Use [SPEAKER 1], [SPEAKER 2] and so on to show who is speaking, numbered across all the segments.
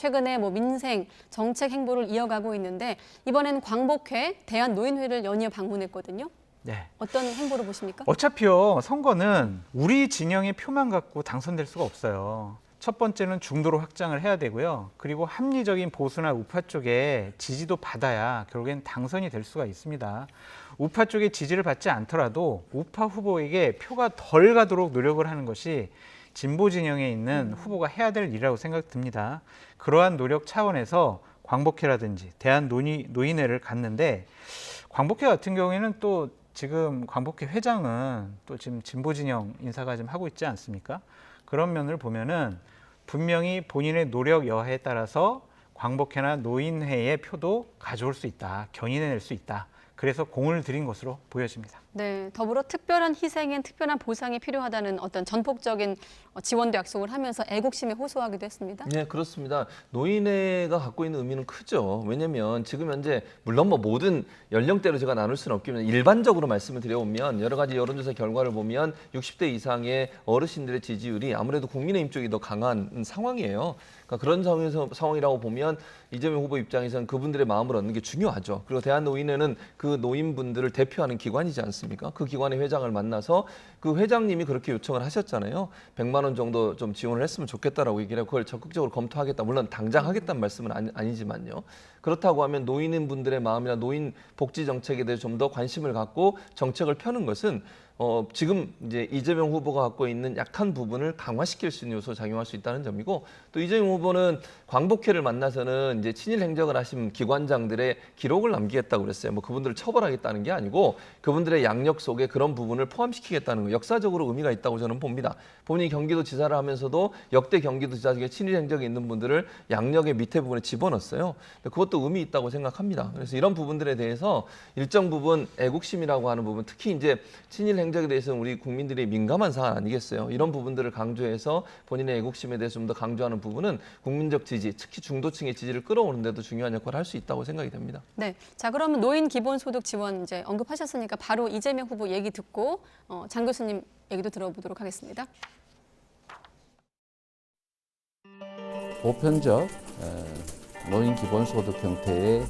[SPEAKER 1] 최근에 민생, 정책 행보를 이어가고 있는데 이번에는 광복회, 대한노인회를 연이어 방문했거든요.
[SPEAKER 2] 네.
[SPEAKER 1] 어떤 행보를 보십니까?
[SPEAKER 2] 어차피요, 선거는 우리 진영의 표만 갖고 당선될 수가 없어요. 첫 번째는 중도로 확장을 해야 되고요. 그리고 합리적인 보수나 우파 쪽에 지지도 받아야 결국엔 당선이 될 수가 있습니다. 우파 쪽의 지지를 받지 않더라도 우파 후보에게 표가 덜 가도록 노력을 하는 것이 진보 진영에 있는 후보가 해야 될 일이라고 생각됩니다. 그러한 노력 차원에서 광복회라든지 대한노인회를 갔는데, 광복회 같은 경우에는 또 지금 광복회 회장은 또 지금 진보 진영 인사가 좀 하고 있지 않습니까? 그런 면을 보면은 분명히 본인의 노력 여하에 따라서 광복회나 노인회의 표도 가져올 수 있다, 견인해낼 수 있다. 그래서 공을 들인 것으로 보여집니다.
[SPEAKER 1] 네, 더불어 특별한 희생엔 특별한 보상이 필요하다는 어떤 전폭적인 지원도 약속을 하면서 애국심에 호소하기도 했습니다.
[SPEAKER 3] 네, 그렇습니다. 노인회가 갖고 있는 의미는 크죠. 왜냐하면 지금 현재 물론 모든 연령대로 제가 나눌 수는 없겠지만 일반적으로 말씀을 드려보면 여러 가지 여론조사 결과를 보면 60대 이상의 어르신들의 지지율이 아무래도 국민의힘 쪽이 더 강한 상황이에요. 그러니까 그런 상황이라고 보면 이재명 후보 입장에서는 그분들의 마음을 얻는 게 중요하죠. 그리고 대한노인회는 그 노인분들을 대표하는 기관이지 않습니까? 그 기관의 회장을 만나서 그 회장님이 그렇게 요청을 하셨잖아요. 100만 원 정도 좀 지원을 했으면 좋겠다라고 얘기를 하고 그걸 적극적으로 검토하겠다. 물론 당장 하겠다는 말씀은 아니지만요. 그렇다고 하면 노인분들의 마음이나 노인 복지 정책에 대해 좀 더 관심을 갖고 정책을 펴는 것은 지금 이제 이재명 후보가 갖고 있는 약한 부분을 강화시킬 수 있는 요소 작용할 수 있다는 점이고, 또 이재명 후보는 광복회를 만나서는 이제 친일 행적을 하신 기관장들의 기록을 남기겠다고 그랬어요. 그분들을 처벌하겠다는 게 아니고 그분들의 양력 속에 그런 부분을 포함시키겠다는 거, 역사적으로 의미가 있다고 저는 봅니다. 본인이 경기도지사를 하면서도 역대 경기도지사 중에 친일 행적이 있는 분들을 양력의 밑에 부분에 집어넣었어요. 그것도 의미 있다고 생각합니다. 그래서 이런 부분들에 대해서 일정 부분 애국심이라고 하는 부분, 특히 이제 친일 행적에 대해서는 우리 국민들이 민감한 사안 아니겠어요. 이런 부분들을 강조해서 본인의 애국심에 대해서 좀 더 강조하는 부분은 국민적 지지, 특히 중도층의 지지를 끌어오는 데도 중요한 역할을 할 수 있다고 생각이 됩니다.
[SPEAKER 1] 네, 자 그러면 노인 기본소득 지원 이제 언급하셨으니까 바로 이재명 후보 얘기 듣고 장 교수님 얘기도 들어보도록 하겠습니다.
[SPEAKER 4] 보편적 노인 기본소득 형태의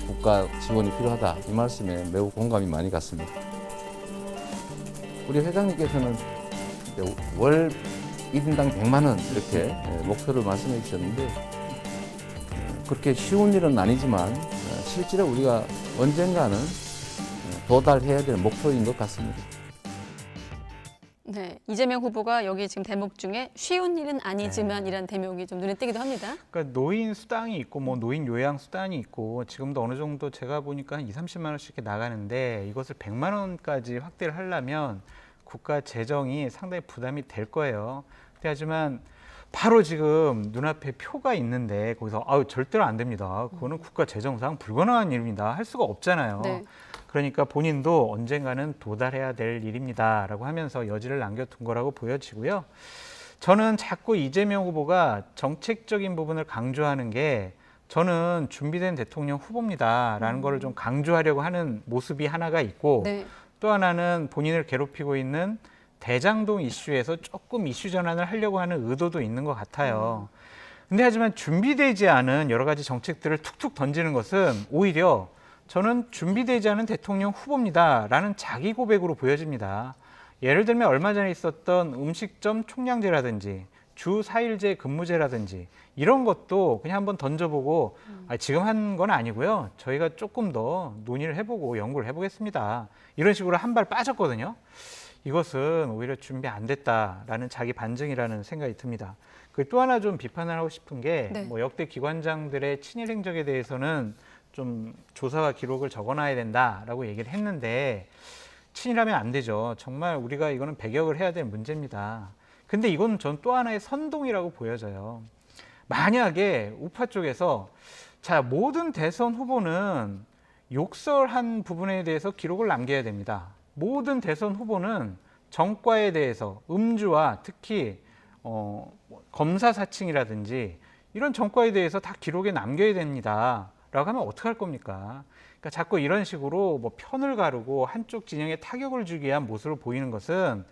[SPEAKER 4] 국가 지원이 필요하다, 이 말씀에 매우 공감이 많이 갔습니다. 우리 회장님께서는 월 1인당 100만 원 이렇게 목표를 말씀해 주셨는데, 그렇게 쉬운 일은 아니지만 실제로 우리가 언젠가는 도달해야 될 목표인 것 같습니다.
[SPEAKER 1] 네, 이재명 후보가 여기 지금 대목 중에 쉬운 일은 아니지만이라는 대목이 좀 눈에 띄기도 합니다.
[SPEAKER 2] 그러니까 노인 수당이 있고 노인 요양 수당이 있고 지금도 어느 정도 제가 보니까 한 2~30만 원씩 이렇게 나가는데, 이것을 100만 원까지 확대를 하려면 국가 재정이 상당히 부담이 될 거예요. 하지만 바로 지금 눈앞에 표가 있는데 거기서 절대로 안 됩니다. 그거는 국가 재정상 불가능한 일입니다. 할 수가 없잖아요.
[SPEAKER 1] 네.
[SPEAKER 2] 그러니까 본인도 언젠가는 도달해야 될 일입니다 라고 하면서 여지를 남겨둔 거라고 보여지고요. 저는 자꾸 이재명 후보가 정책적인 부분을 강조하는 게, 저는 준비된 대통령 후보입니다 라는 거를 좀 강조하려고 하는 모습이 하나가 있고,
[SPEAKER 1] 네.
[SPEAKER 2] 또 하나는 본인을 괴롭히고 있는 대장동 이슈에서 조금 이슈 전환을 하려고 하는 의도도 있는 것 같아요. 근데 하지만 준비되지 않은 여러 가지 정책들을 툭툭 던지는 것은 오히려 저는 준비되지 않은 대통령 후보입니다라는 자기 고백으로 보여집니다. 예를 들면 얼마 전에 있었던 음식점 총량제라든지 주 4일제 근무제라든지 이런 것도 그냥 한번 던져보고 지금 한 건 아니고요. 저희가 조금 더 논의를 해보고 연구를 해보겠습니다. 이런 식으로 한 발 빠졌거든요. 이것은 오히려 준비 안 됐다라는 자기 반증이라는 생각이 듭니다. 또 하나 좀 비판을 하고 싶은 게,
[SPEAKER 1] 네.
[SPEAKER 2] 역대 기관장들의 친일 행적에 대해서는 좀 조사와 기록을 적어놔야 된다라고 얘기를 했는데, 친일하면 안 되죠. 정말 우리가 이거는 배격을 해야 될 문제입니다. 근데 이건 전 또 하나의 선동이라고 보여져요. 만약에 우파 쪽에서 모든 대선 후보는 욕설한 부분에 대해서 기록을 남겨야 됩니다. 모든 대선 후보는 정과에 대해서 음주와 특히 검사 사칭이라든지 이런 정과에 대해서 다 기록에 남겨야 됩니다 라고 하면 어떡할 겁니까? 그러니까 자꾸 이런 식으로 편을 가르고 한쪽 진영에 타격을 주기 위한 모습을 보이는 것은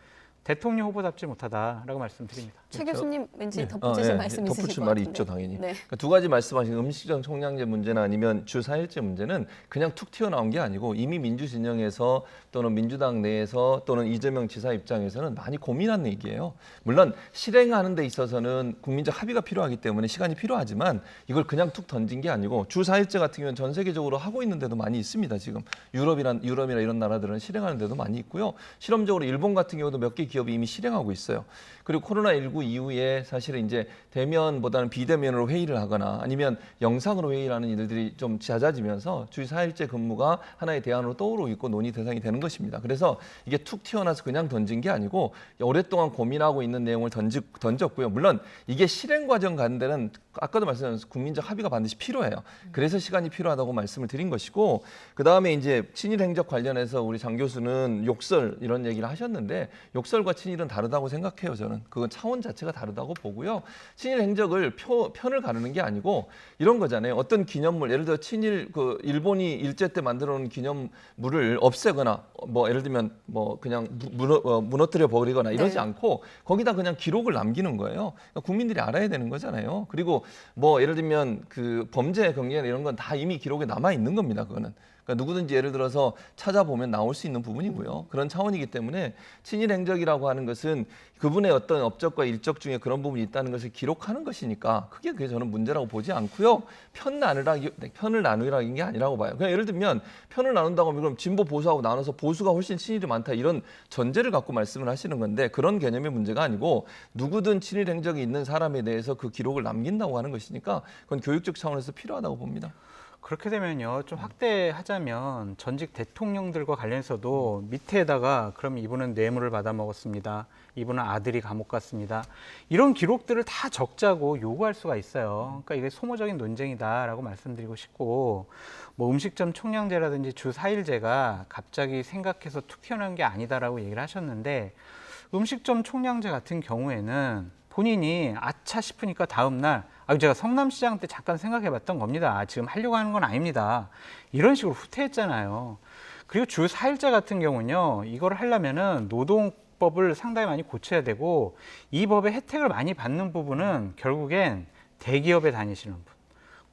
[SPEAKER 2] 대통령 후보답지 못하다라고 말씀드립니다.
[SPEAKER 1] 최 교수님 왠지
[SPEAKER 3] 네.
[SPEAKER 1] 덧붙이실 말씀이 있으실
[SPEAKER 3] 덧붙일
[SPEAKER 1] 것
[SPEAKER 3] 말이
[SPEAKER 1] 같은데.
[SPEAKER 3] 있죠, 당연히.
[SPEAKER 1] 네.
[SPEAKER 3] 그러니까 두 가지 말씀하신 음식점 총량제 문제나 아니면 주 4일제 문제는 그냥 툭 튀어나온 게 아니고 이미 민주진영에서 또는 민주당 내에서 또는 이재명 지사 입장에서는 많이 고민한 얘기예요. 물론 실행하는 데 있어서는 국민적 합의가 필요하기 때문에 시간이 필요하지만 이걸 그냥 툭 던진 게 아니고 주 4일제 같은 경우는 전 세계적으로 하고 있는 데도 많이 있습니다. 지금 유럽이나 이런 나라들은 실행하는 데도 많이 있고요. 실험적으로 일본 같은 경우도 몇 개 기업이 이미 실행하고 있어요. 그리고 코로나19 이후에 사실은 이제 대면보다는 비대면으로 회의를 하거나 아니면 영상으로 회의를 하는 일들이 좀 잦아지면서 주 4일제 근무가 하나의 대안으로 떠오르고 있고 논의 대상이 되는 것입니다. 그래서 이게 툭 튀어나와서 그냥 던진 게 아니고 오랫동안 고민하고 있는 내용을 던졌고요. 물론 이게 실행 과정 가는 데는 아까도 말씀드렸듯이 국민적 합의가 반드시 필요해요. 그래서 시간이 필요하다고 말씀을 드린 것이고 그다음에 이제 친일 행적 관련해서 우리 장 교수는 욕설 이런 얘기를 하셨는데 욕설과 친일은 다르다고 생각해요. 저는 그건 차원 자체가 다르다고 보고요. 친일 행적을 편을 가르는 게 아니고 이런 거잖아요. 어떤 기념물 예를 들어 친일 그 일본이 일제 때 만들어 놓은 기념물을 없애거나 뭐 예를 들면 뭐 그냥 무너뜨려 버리거나 이러지
[SPEAKER 1] 네.
[SPEAKER 3] 않고 거기다 그냥 기록을 남기는 거예요. 그러니까 국민들이 알아야 되는 거잖아요. 그리고 뭐 예를 들면 그 범죄 경계나 이런 건 다 이미 기록에 남아 있는 겁니다. 그거는. 그러니까 누구든지 예를 들어서 찾아보면 나올 수 있는 부분이고요. 그런 차원이기 때문에 친일 행적이라고 하는 것은 그분의 어떤 업적과 일적 중에 그런 부분이 있다는 것을 기록하는 것이니까 그게 저는 문제라고 보지 않고요. 편을 나누라는 게 아니라고 봐요. 그냥 예를 들면 편을 나눈다고 하면 그럼 진보 보수하고 나눠서 보수가 훨씬 친일이 많다 이런 전제를 갖고 말씀을 하시는 건데 그런 개념의 문제가 아니고 누구든 친일 행적이 있는 사람에 대해서 그 기록을 남긴다고 하는 것이니까 그건 교육적 차원에서 필요하다고 봅니다.
[SPEAKER 2] 그렇게 되면요, 좀 확대하자면 전직 대통령들과 관련해서도 밑에다가 그럼 이분은 뇌물을 받아 먹었습니다. 이분은 아들이 감옥 갔습니다. 이런 기록들을 다 적자고 요구할 수가 있어요. 그러니까 이게 소모적인 논쟁이다라고 말씀드리고 싶고 뭐 음식점 총량제라든지 주 4일제가 갑자기 생각해서 툭 튀어나온 게 아니다라고 얘기를 하셨는데 음식점 총량제 같은 경우에는 본인이 아차 싶으니까 다음 날 제가 성남시장 때 잠깐 생각해봤던 겁니다. 지금 하려고 하는 건 아닙니다. 이런 식으로 후퇴했잖아요. 그리고 주 4일제 같은 경우는요. 이걸 하려면은 노동법을 상당히 많이 고쳐야 되고 이 법의 혜택을 많이 받는 부분은 결국엔 대기업에 다니시는 분,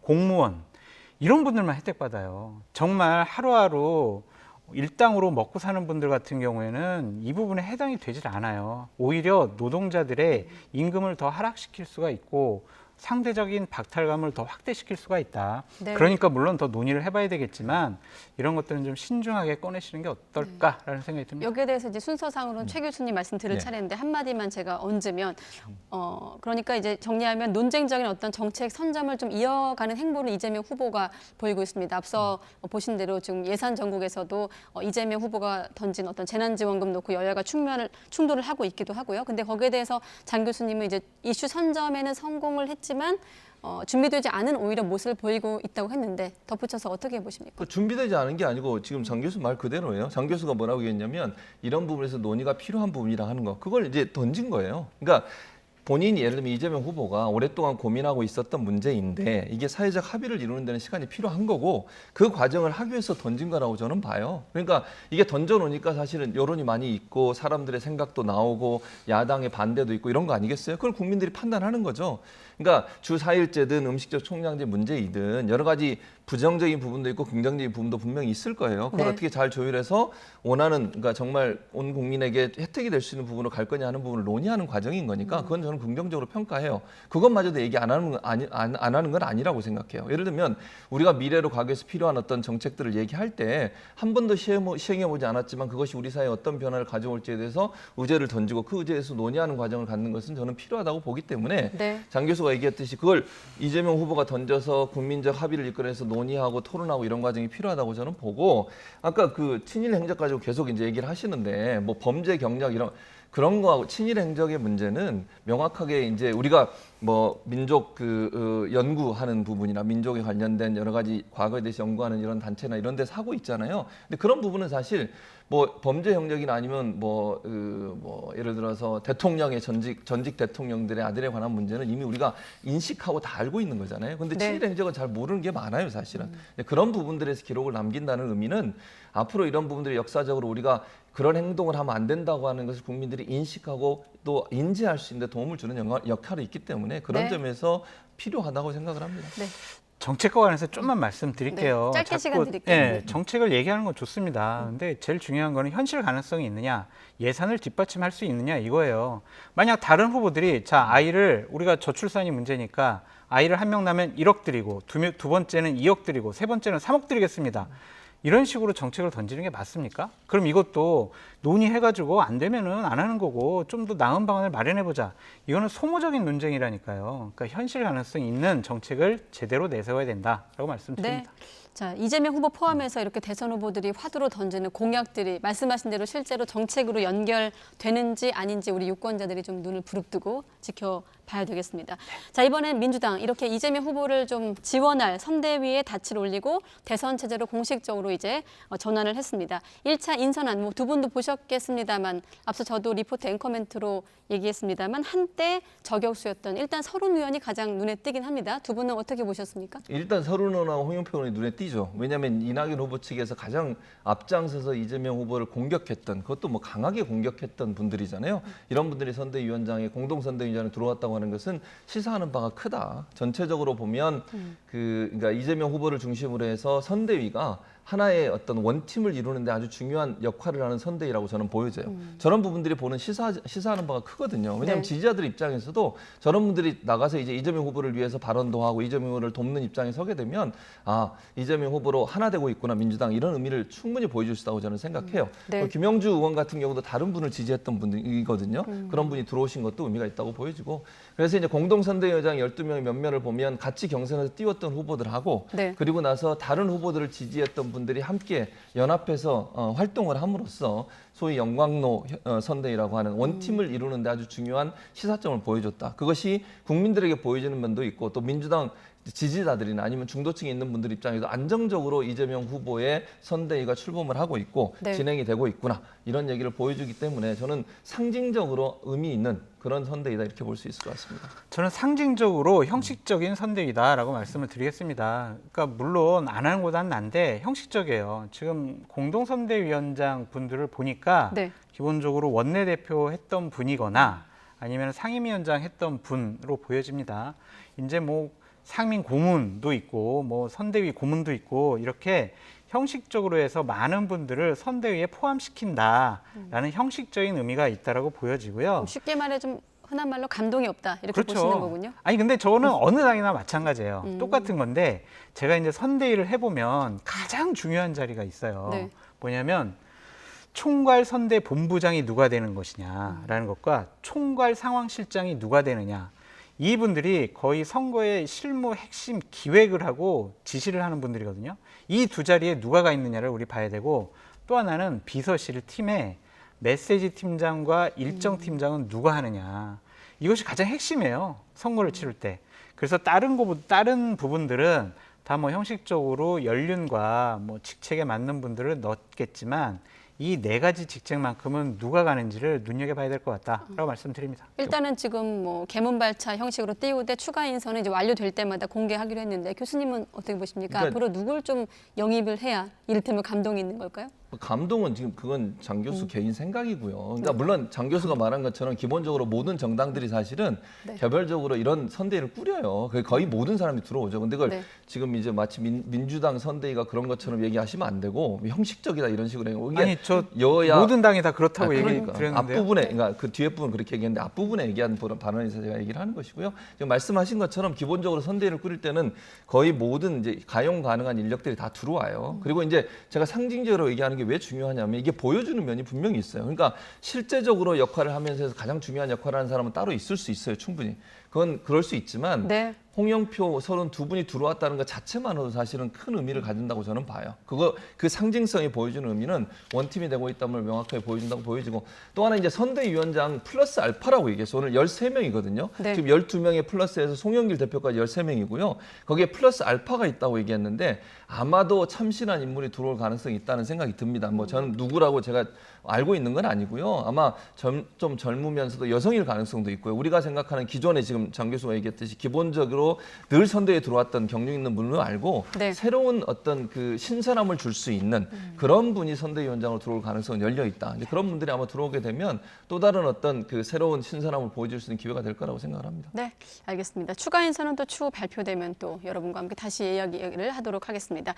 [SPEAKER 2] 공무원 이런 분들만 혜택 받아요. 정말 하루하루 일당으로 먹고 사는 분들 같은 경우에는 이 부분에 해당이 되질 않아요. 오히려 노동자들의 임금을 더 하락시킬 수가 있고 상대적인 박탈감을 더 확대시킬 수가 있다.
[SPEAKER 1] 네.
[SPEAKER 2] 그러니까 물론 더 논의를 해봐야 되겠지만 이런 것들은 좀 신중하게 꺼내시는 게 어떨까라는 생각이 듭니다.
[SPEAKER 1] 여기에 대해서 이제 순서상으로는 최 교수님 말씀 들을
[SPEAKER 3] 네.
[SPEAKER 1] 차례인데 한마디만 제가 얹으면 그러니까 이제 정리하면 논쟁적인 어떤 정책 선점을 좀 이어가는 행보를 이재명 후보가 보이고 있습니다. 앞서 보신 대로 지금 예산 전국에서도 이재명 후보가 던진 어떤 재난지원금 놓고 여야가 충돌을 하고 있기도 하고요. 근데 거기에 대해서 장 교수님은 이제 이슈 선점에는 성공을 했지만 준비되지 않은 오히려 모습을 보이고 있다고 했는데 덧붙여서 어떻게 보십니까?
[SPEAKER 3] 준비되지 않은 게 아니고 지금 장 교수 말 그대로예요. 장 교수가 뭐라고 했냐면 이런 부분에서 논의가 필요한 부분이라 하는 거. 그걸 이제 던진 거예요. 그러니까 본인이 예를 들면 이재명 후보가 오랫동안 고민하고 있었던 문제인데 이게 사회적 합의를 이루는 데는 시간이 필요한 거고 그 과정을 하기 위해서 던진 거라고 저는 봐요. 그러니까 이게 던져놓으니까 사실은 여론이 많이 있고 사람들의 생각도 나오고 야당의 반대도 있고 이런 거 아니겠어요? 그걸 국민들이 판단하는 거죠. 그러니까 주 4일제든 음식적 총량제 문제이든 여러 가지 부정적인 부분도 있고 긍정적인 부분도 분명히 있을 거예요. 그걸
[SPEAKER 1] 네.
[SPEAKER 3] 어떻게 잘 조율해서 원하는 그러니까 정말 온 국민에게 혜택이 될 수 있는 부분으로 갈 거냐 하는 부분을 논의하는 과정인 거니까 그건 저는 긍정적으로 평가해요. 그것마저도 얘기 안 하는 건 아니라고 생각해요. 예를 들면 우리가 미래로 가기 위해서 필요한 어떤 정책들을 얘기할 때 한 번도 시행해보지 않았지만 그것이 우리 사회에 어떤 변화를 가져올지에 대해서 의제를 던지고 그 의제에서 논의하는 과정을 갖는 것은 저는 필요하다고 보기 때문에
[SPEAKER 1] 네.
[SPEAKER 3] 장 교수가 얘기했듯이 그걸 이재명 후보가 던져서 국민적 합의를 이끌어내서 논의하고 토론하고 이런 과정이 필요하다고 저는 보고 아까 그 친일 행적 가지고 계속 이제 얘기를 하시는데 뭐 범죄 경력 이런 그런 거하고 친일 행적의 문제는 명확하게 이제 우리가 뭐 민족 연구하는 부분이나 민족에 관련된 여러 가지 과거에 대해서 연구하는 이런 단체나 이런 데서 하고 있잖아요. 근데 그런 부분은 사실 뭐 범죄 형력이나 아니면 예를 들어서 대통령의 전직 대통령들의 아들에 관한 문제는 이미 우리가 인식하고 다 알고 있는 거잖아요. 근데
[SPEAKER 1] 네.
[SPEAKER 3] 친일 행적은 잘 모르는 게 많아요, 사실은. 그런 부분들에서 기록을 남긴다는 의미는 앞으로 이런 부분들이 역사적으로 우리가 그런 행동을 하면 안 된다고 하는 것을 국민들이 인식하고 또 인지할 수 있는 데 도움을 주는 역할이 있기 때문에 그런
[SPEAKER 1] 네.
[SPEAKER 3] 점에서 필요하다고 생각을 합니다.
[SPEAKER 1] 네.
[SPEAKER 2] 정책과 관해서 좀만 말씀드릴게요.
[SPEAKER 1] 네, 짧게
[SPEAKER 2] 자꾸,
[SPEAKER 1] 시간 드릴게요.
[SPEAKER 2] 예,
[SPEAKER 1] 네.
[SPEAKER 2] 정책을 얘기하는 건 좋습니다. 근데 제일 중요한 거는 현실 가능성이 있느냐, 예산을 뒷받침할 수 있느냐 이거예요. 만약 다른 후보들이 자 아이를 우리가 저출산이 문제니까 아이를 한 명 낳으면 1억 드리고 두 번째는 2억 드리고 세 번째는 3억 드리겠습니다. 이런 식으로 정책을 던지는 게 맞습니까? 그럼 이것도 논의해가지고 안 되면은 안 하는 거고 좀 더 나은 방안을 마련해보자. 이거는 소모적인 논쟁이라니까요. 그러니까 현실 가능성이 있는 정책을 제대로 내세워야 된다라고 말씀드립니다.
[SPEAKER 1] 네. 자, 이재명 후보 포함해서 이렇게 대선 후보들이 화두로 던지는 공약들이 말씀하신 대로 실제로 정책으로 연결되는지 아닌지 우리 유권자들이 좀 눈을 부릅뜨고 지켜봐야 되겠습니다. 자, 이번엔 민주당 이렇게 이재명 후보를 좀 지원할 선대위에 닻을 올리고 대선 체제로 공식적으로 이제 전환을 했습니다. 1차 인선안 뭐 두 분도 보셨겠습니다만 앞서 저도 리포트 앵커멘트로 얘기했습니다만 한때 저격수였던 일단 서른 의원이 가장 눈에 띄긴 합니다. 두 분은 어떻게 보셨습니까?
[SPEAKER 3] 일단 서른 의원하고 홍영표 의원이 눈에 띄죠. 왜냐하면 이낙연 후보 측에서 가장 앞장서서 이재명 후보를 공격했던 그것도 뭐 강하게 공격했던 분들이잖아요. 이런 분들이 선대위원장에 공동 선대위원장에 들어왔다고 하는 것은 시사하는 바가 크다. 전체적으로 보면 그러니까 이재명 후보를 중심으로 해서 선대위가 하나의 어떤 원팀을 이루는데 아주 중요한 역할을 하는 선대위라고 저는 보여져요. 저런 부분들이 보는 시사하는 바가 크거든요. 왜냐하면
[SPEAKER 1] 네.
[SPEAKER 3] 지지자들 입장에서도 저런 분들이 나가서 이제 이재명 후보를 위해서 발언도 하고 이재명 후보를 돕는 입장에 서게 되면 아 이재명 후보로 하나 되고 있구나 민주당 이런 의미를 충분히 보여줄 수 있다고 저는 생각해요.
[SPEAKER 1] 네.
[SPEAKER 3] 김영주 의원 같은 경우도 다른 분을 지지했던 분이거든요. 그런 분이 들어오신 것도 의미가 있다고 보여지고 그래서 이제 공동선대위원장 12명의 면면을 보면 같이 경선에서 띄웠던 후보들하고
[SPEAKER 1] 네.
[SPEAKER 3] 그리고 나서 다른 후보들을 지지했던 분들이 함께 연합해서 활동을 함으로써 소위 영광로 선대위라고 하는 원팀을 이루는 데 아주 중요한 시사점을 보여줬다. 그것이 국민들에게 보여지는 면도 있고 또 민주당 지지자들이나 아니면 중도층에 있는 분들 입장에도 안정적으로 이재명 후보의 선대위가 출범을 하고 있고
[SPEAKER 1] 네.
[SPEAKER 3] 진행이 되고 있구나 이런 얘기를 보여주기 때문에 저는 상징적으로 의미 있는 그런 선대위다 이렇게 볼 수 있을 것 같습니다.
[SPEAKER 2] 저는 상징적으로 형식적인 선대위다라고 말씀을 드리겠습니다. 그러니까 물론 안 하는 것보다는 난데 형식적이에요. 지금 공동선대위원장 분들을 보니까
[SPEAKER 1] 네.
[SPEAKER 2] 기본적으로 원내대표 했던 분이거나 아니면 상임위원장 했던 분으로 보여집니다. 이제 뭐 상임 고문도 있고 뭐 선대위 고문도 있고 이렇게 형식적으로 해서 많은 분들을 선대위에 포함시킨다라는 형식적인 의미가 있다라고 보여지고요.
[SPEAKER 1] 쉽게 말해 좀 흔한 말로 감동이 없다 이렇게
[SPEAKER 2] 그렇죠.
[SPEAKER 1] 보시는 거군요.
[SPEAKER 2] 아니 근데 저는 어느 당이나 마찬가지예요. 똑같은 건데 제가 이제 선대위를 해보면 가장 중요한 자리가 있어요.
[SPEAKER 1] 네.
[SPEAKER 2] 뭐냐면 총괄 선대 본부장이 누가 되는 것이냐라는 것과 총괄 상황실장이 누가 되느냐. 이분들이 거의 선거의 실무 핵심 기획을 하고 지시를 하는 분들이거든요. 이 두 자리에 누가 가 있느냐를 우리 봐야 되고 또 하나는 비서실 팀에 메시지 팀장과 일정 팀장은 누가 하느냐. 이것이 가장 핵심이에요. 선거를 치를 때. 그래서 다른 부분들은 다 뭐 형식적으로 연륜과 뭐 직책에 맞는 분들을 넣겠지만 이 네 가지 직책만큼은 누가 가는지를 눈여겨봐야 될 것 같다라고 말씀드립니다.
[SPEAKER 1] 일단은 지금 뭐 개문발차 형식으로 띄우되 추가 인선은 이제 완료될 때마다 공개하기로 했는데 교수님은 어떻게 보십니까?
[SPEAKER 3] 그러니까
[SPEAKER 1] 앞으로 누굴 좀 영입을 해야 이를테면 감동이 있는 걸까요?
[SPEAKER 3] 감동은 지금 그건 장 교수 개인 생각이고요. 그러니까 물론 장 교수가 말한 것처럼 기본적으로 모든 정당들이 사실은
[SPEAKER 1] 네.
[SPEAKER 3] 개별적으로 이런 선대위를 꾸려요. 거의 모든 사람이 들어오죠. 근데 그걸
[SPEAKER 1] 네.
[SPEAKER 3] 지금 이제 마치 민주당 선대위가 그런 것처럼 얘기하시면 안 되고 형식적이다 이런 식으로 해요. 이게
[SPEAKER 2] 아니 저
[SPEAKER 3] 여야
[SPEAKER 2] 모든 당이 다 그렇다고 얘기
[SPEAKER 3] 그러니까
[SPEAKER 2] 드렸는데요.
[SPEAKER 3] 앞부분에 그러니까 그 뒤에 부분 그렇게 얘기했는데 앞부분에 얘기한 발언에서 제가 얘기를 하는 것이고요. 지금 말씀하신 것처럼 기본적으로 선대위를 꾸릴 때는 거의 모든 이제 가용 가능한 인력들이 다 들어와요. 그리고 이제 제가 상징적으로 얘기하는 게 왜 중요하냐면 이게 보여주는 면이 분명히 있어요. 그러니까 실제적으로 역할을 하면서 가장 중요한 역할을 하는 사람은 따로 있을 수 있어요. 충분히. 그건 그럴 수 있지만
[SPEAKER 1] 네.
[SPEAKER 3] 홍영표 32분이 들어왔다는 것 자체만으로도 사실은 큰 의미를 가진다고 저는 봐요. 그 상징성이 보여주는 의미는 원팀이 되고 있다는 명확하게 보여준다고 보여지고 또 하나 이제 선대위원장 플러스 알파라고 얘기해서 오늘 13명이거든요.
[SPEAKER 1] 네.
[SPEAKER 3] 지금 12명의 플러스에서 송영길 대표까지 13명이고요. 거기에 플러스 알파가 있다고 얘기했는데 아마도 참신한 인물이 들어올 가능성이 있다는 생각이 듭니다. 뭐 저는 누구라고 제가 알고 있는 건 아니고요. 아마 좀 젊으면서도 여성일 가능성도 있고요. 우리가 생각하는 기존에 지금 지금 장 교수가 얘기했듯이 기본적으로 늘 선대에 들어왔던 경력 있는 분을 알고
[SPEAKER 1] 네.
[SPEAKER 3] 새로운 어떤 그 신선함을 줄 수 있는 그런 분이 선대위원장으로 들어올 가능성은 열려 있다. 이제 그런 분들이 아마 들어오게 되면 또 다른 어떤 그 새로운 신선함을 보여줄 수 있는 기회가 될 거라고 생각을 합니다.
[SPEAKER 1] 네, 알겠습니다. 추가 인사는 또 추후 발표되면 또 여러분과 함께 다시 이야기를 하도록 하겠습니다.